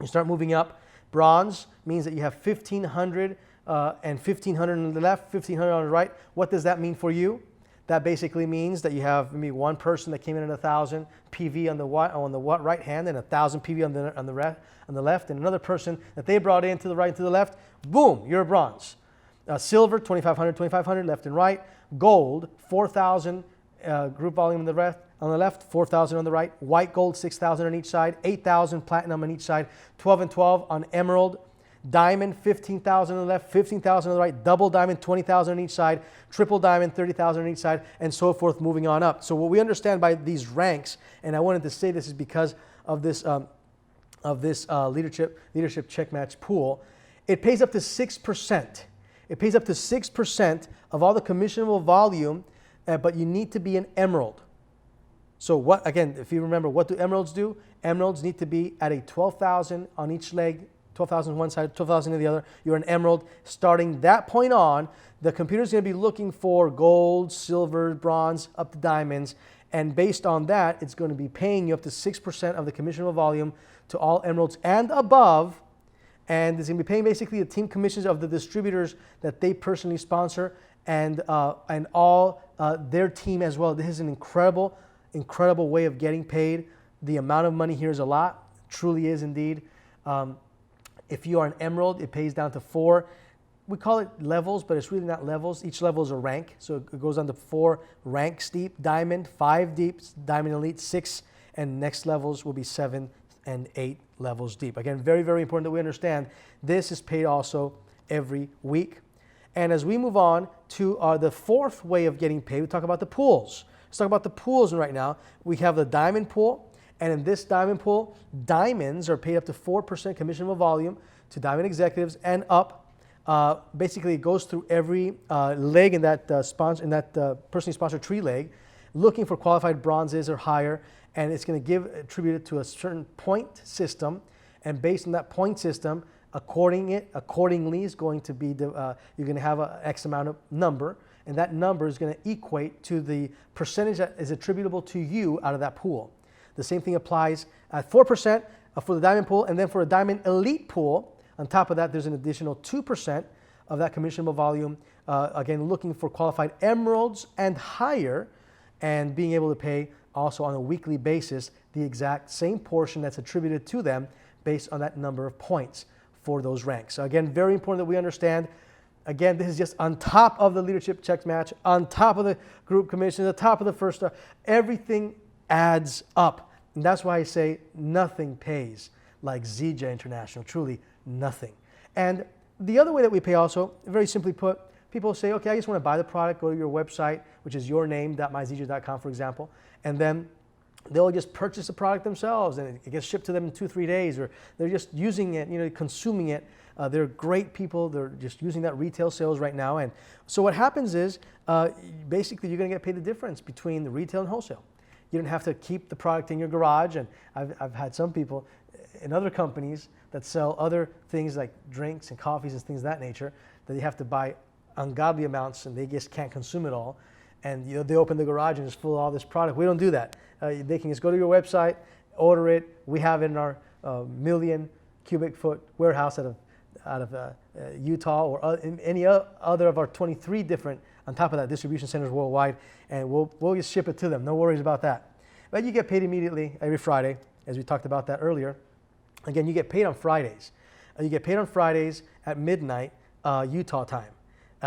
You start moving up. Bronze means that you have 1,500 and 1,500 on the left, 1,500 on the right. What does that mean for you? That basically means that you have maybe one person that came in at 1,000 PV on the right hand and 1,000 PV on the left, and another person that they brought in to the right and to the left. Boom, you're a bronze. Silver, 2,500 left and right. Gold, 4,000 group volume on the left, 4,000 on the right. White gold, 6,000 on each side. 8,000 platinum on each side. 12 and 12 on emerald. Diamond, 15,000 on the left, 15,000 on the right. Double diamond, 20,000 on each side. Triple diamond, 30,000 on each side, and so forth, moving on up. So what we understand by these ranks, and I wanted to say this is because of this leadership check match pool, it pays up to 6%. It pays up to 6% of all the commissionable volume, but you need to be an emerald. So what, again, if you remember, what do emeralds do? Emeralds need to be at a 12,000 on each leg, 12,000 on one side, 12,000 on the other. You're an emerald. Starting that point on, the computer's going to be looking for gold, silver, bronze, up to diamonds. And based on that, it's going to be paying you up to 6% of the commissionable volume to all emeralds and above. And it's going to be paying basically the team commissions of the distributors that they personally sponsor and all their team as well. This is an incredible way of getting paid. The amount of money here is a lot. Truly is indeed. If you are an emerald, it pays down to 4. We call it levels, but it's really not levels. Each level is a rank. So it goes on to 4 ranks deep. Diamond, 5 deep. Diamond Elite, 6. And next levels will be 7 and 8 levels deep. Again, very, very important that we understand this is paid also every week. And as we move on to the 4th way of getting paid, we talk about the pools. Let's talk about the pools right now. We have the diamond pool. And in this diamond pool, diamonds are paid up to 4% commissionable volume to diamond executives and up. Basically, it goes through every leg in that personally sponsored tree leg, looking for qualified bronzes or higher, and it's going to attribute it to a certain point system, and based on that point system, accordingly is going to be you're going to have an X amount of number, and that number is going to equate to the percentage that is attributable to you out of that pool. The same thing applies at 4%. for the diamond pool, and then for a diamond elite pool, on top of that, there's an additional 2% of that commissionable volume. Again, looking for qualified emeralds and higher, and being able to pay also on a weekly basis the exact same portion that's attributed to them based on that number of points for those ranks. So again, very important that we understand. Again, this is just on top of the leadership checks match, on top of the group commission, on top of the first star. Everything adds up. And that's why I say nothing pays like Zija International, truly nothing. And the other way that we pay also, very simply put, people say, okay, I just want to buy the product, go to your website, which is yourname.myzija.com, for example, and then they'll just purchase the product themselves and it gets shipped to them in 2-3 days, or they're just using it, consuming it. They're great people. They're just using that retail sales right now. And so what happens is basically you're going to get paid the difference between the retail and wholesale. You don't have to keep the product in your garage. And I've had some people in other companies that sell other things like drinks and coffees and things of that nature that you have to buy ungodly amounts and they just can't consume it all. And they open the garage and it's full of all this product. We don't do that. They can just go to your website, order it. We have it in our million cubic foot warehouse out of Utah, or in any other of our 23 different, on top of that, distribution centers worldwide, and we'll just ship it to them. No worries about that. But you get paid immediately every Friday, as we talked about that earlier. Again, you get paid on Fridays. You get paid on Fridays at midnight Utah time.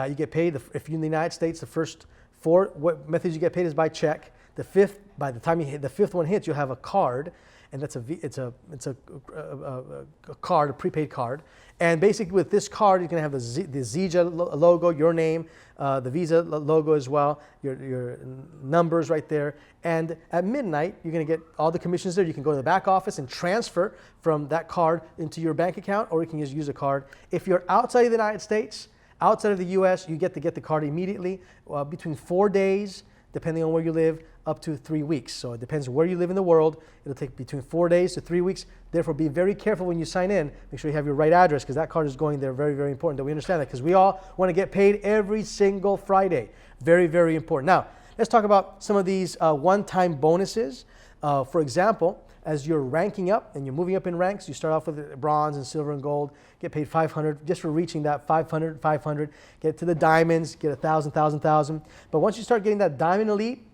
You get paid, if you're in the United States, the first 4 methods you get paid is by check. The fifth, by the time the fifth one hits, you'll have a card, and it's a card, a prepaid card. And basically with this card, you're going to have the Zija logo, your name, the Visa logo as well, your numbers right there. And at midnight, you're going to get all the commissions there. You can go to the back office and transfer from that card into your bank account, or you can just use a card. If you're outside of the United States, outside of the U.S., you get to get the card immediately, between 4 days, depending on where you live, up to 3 weeks. So it depends where you live in the world. It'll take between 4 days to 3 weeks. Therefore, be very careful when you sign in. Make sure you have your right address, because that card is going there. Very, very important that we understand that, because we all want to get paid every single Friday. Very, very important. Now, let's talk about some of these one-time bonuses. For example, as you're ranking up and you're moving up in ranks, you start off with bronze and silver and gold, get paid $500 just for reaching that $500, get to the diamonds, get $1,000. But once you start getting that diamond elite,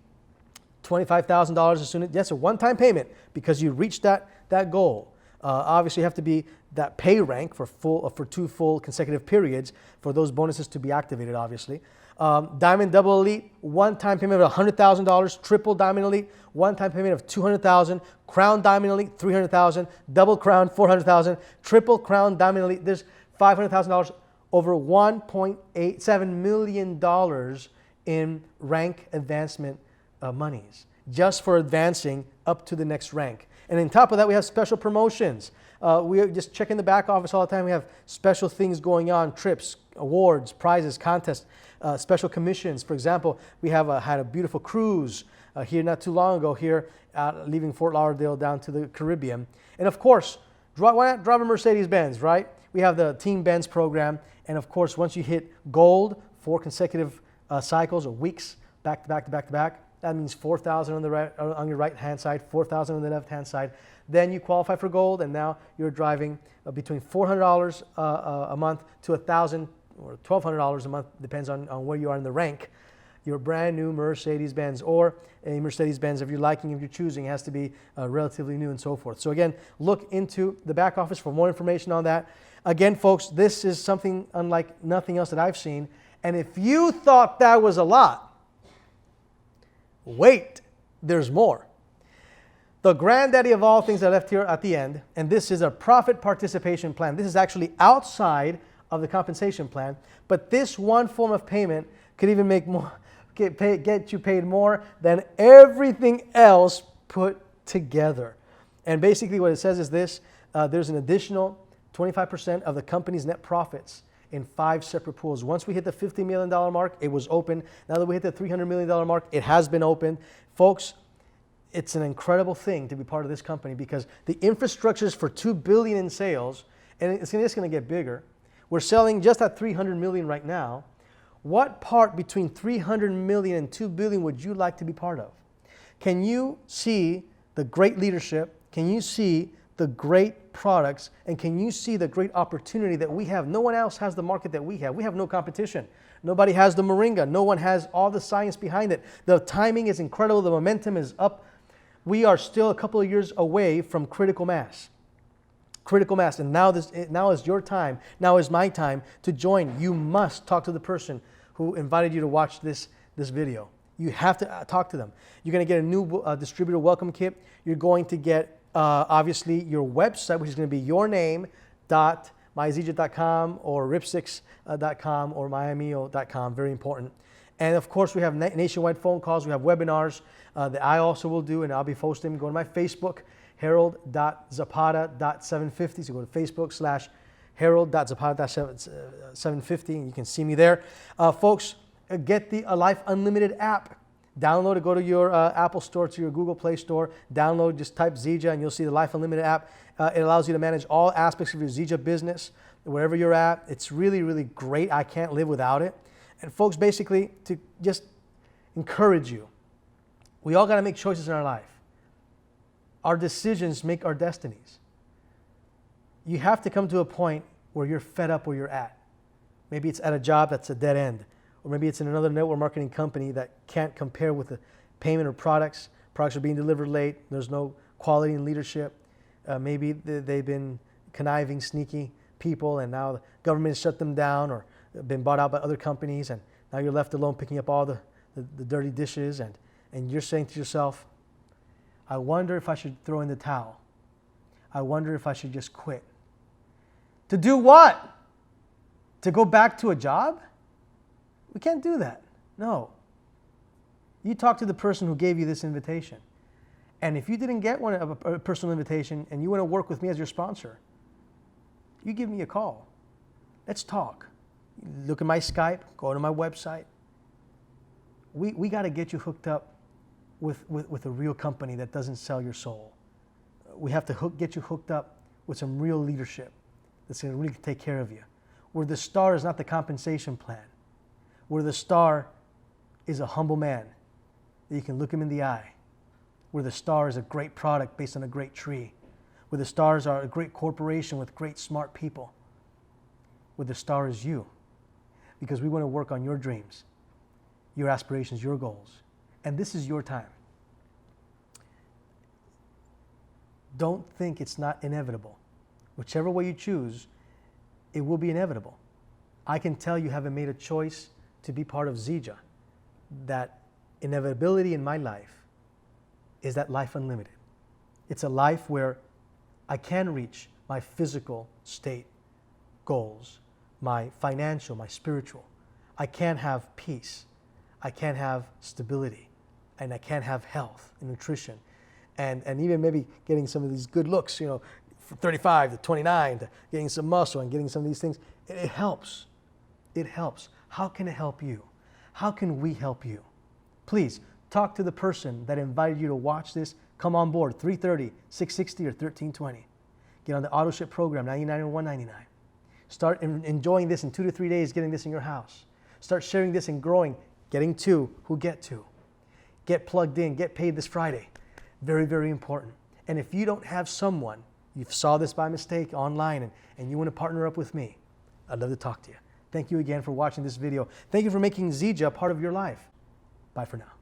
$25,000 as soon as, that's a one-time payment because you reached that goal. Obviously, you have to be that pay rank for 2 full consecutive periods for those bonuses to be activated, obviously. Diamond double elite, one-time payment of $100,000. Triple diamond elite, one-time payment of $200,000. Crown diamond elite, $300,000. Double crown, $400,000. Triple crown diamond elite, there's $500,000. Over $1.87 million in rank advancement monies, just for advancing up to the next rank. And on top of that, we have special promotions. We are just checking the back office all the time. We have special things going on, trips, awards, prizes, contests, special commissions. For example, we have had a beautiful cruise here not too long ago here, leaving Fort Lauderdale down to the Caribbean. And of course, why not drive a Mercedes-Benz, right? We have the Team Benz program. And of course, once you hit gold, 4 consecutive cycles or weeks, back to back to back to back, that means $4,000 on your right-hand side, $4,000 on the left-hand side. Then you qualify for gold, and now you're driving between $400 a month to $1,000 or $1,200 a month, depends on where you are in the rank. Your brand new Mercedes-Benz, or a Mercedes-Benz of your liking, if you're choosing, has to be relatively new and so forth. So again, look into the back office for more information on that. Again, folks, this is something unlike nothing else that I've seen. And if you thought that was a lot, wait, there's more. The granddaddy of all things I left here at the end, and this is a profit participation plan. This is actually outside of the compensation plan, but this one form of payment could even make more, get you paid more than everything else put together. And basically what it says is this, there's an additional 25% of the company's net profits in 5 separate pools. Once we hit the $50 million mark, it was open. Now that we hit the $300 million mark, it has been opened. Folks, it's an incredible thing to be part of this company, because the infrastructure is for $2 billion in sales, and it's just going to get bigger. We're selling just at $300 million right now. What part between $300 million and $2 billion would you like to be part of? Can you see the great leadership? Can you see the great products, and can you see the great opportunity that we have? No one else has the market that we have. We have no competition. Nobody has the moringa. No one has all the science behind it. The timing is incredible. The momentum is up. We are still a couple of years away from critical mass. Critical mass. And now is your time. Now is my time to join. You must talk to the person who invited you to watch this video. You have to talk to them. You're going to get a new distributor welcome kit. You're going to get, obviously, your website, which is going to be your name, myzija.com or ripsix.com or miamio.com. Very important. And of course, we have nationwide phone calls. We have webinars that I also will do, and I'll be posting. Go to my Facebook, harold.zapata.750. So go to Facebook/harold.zapata.750, and you can see me there. Folks, get the Life Unlimited app. Download it. Go to your Apple Store, to your Google Play Store. Download, just type Zija, and you'll see the Life Unlimited app. It allows you to manage all aspects of your Zija business, wherever you're at. It's really, really great. I can't live without it. And folks, basically, to just encourage you, we all got to make choices in our life. Our decisions make our destinies. You have to come to a point where you're fed up where you're at. Maybe it's at a job that's a dead end. Or maybe it's in another network marketing company that can't compare with the payment or products. Products are being delivered late. There's no quality in leadership. Maybe they've been conniving, sneaky people, and now the government has shut them down or been bought out by other companies, and now you're left alone picking up all the dirty dishes, and you're saying to yourself, I wonder if I should throw in the towel. I wonder if I should just quit. To do what? To go back to a job? We can't do that. No. You talk to the person who gave you this invitation. And if you didn't get a personal invitation and you want to work with me as your sponsor, you give me a call. Let's talk. Look at my Skype, go to my website. We got to get you hooked up with a real company that doesn't sell your soul. We have to get you hooked up with some real leadership that's going to really take care of you. Where the star is not the compensation plan. Where the star is a humble man that you can look him in the eye. Where the star is a great product based on a great tree. Where the stars are a great corporation with great smart people. Where the star is you. Because we want to work on your dreams, your aspirations, your goals. And this is your time. Don't think it's not inevitable. Whichever way you choose, it will be inevitable. I can tell you haven't made a choice to be part of Zija. That inevitability in my life is that life unlimited. It's a life where I can reach my physical state goals, my financial, my spiritual. I can have peace. I can have stability. And I can have health and nutrition. And even maybe getting some of these good looks, from 35 to 29, to getting some muscle and getting some of these things. It helps. It helps. How can it help you? How can we help you? Please talk to the person that invited you to watch this. Come on board, 330, 660, or 1320. Get on the auto ship program, $99 or $199. Start enjoying this in 2 to 3 days, getting this in your house. Start sharing this and growing, getting to who get to. Get plugged in, get paid this Friday. Very, very important. And if you don't have someone, you saw this by mistake online and you want to partner up with me, I'd love to talk to you. Thank you again for watching this video. Thank you for making Zija a part of your life. Bye for now.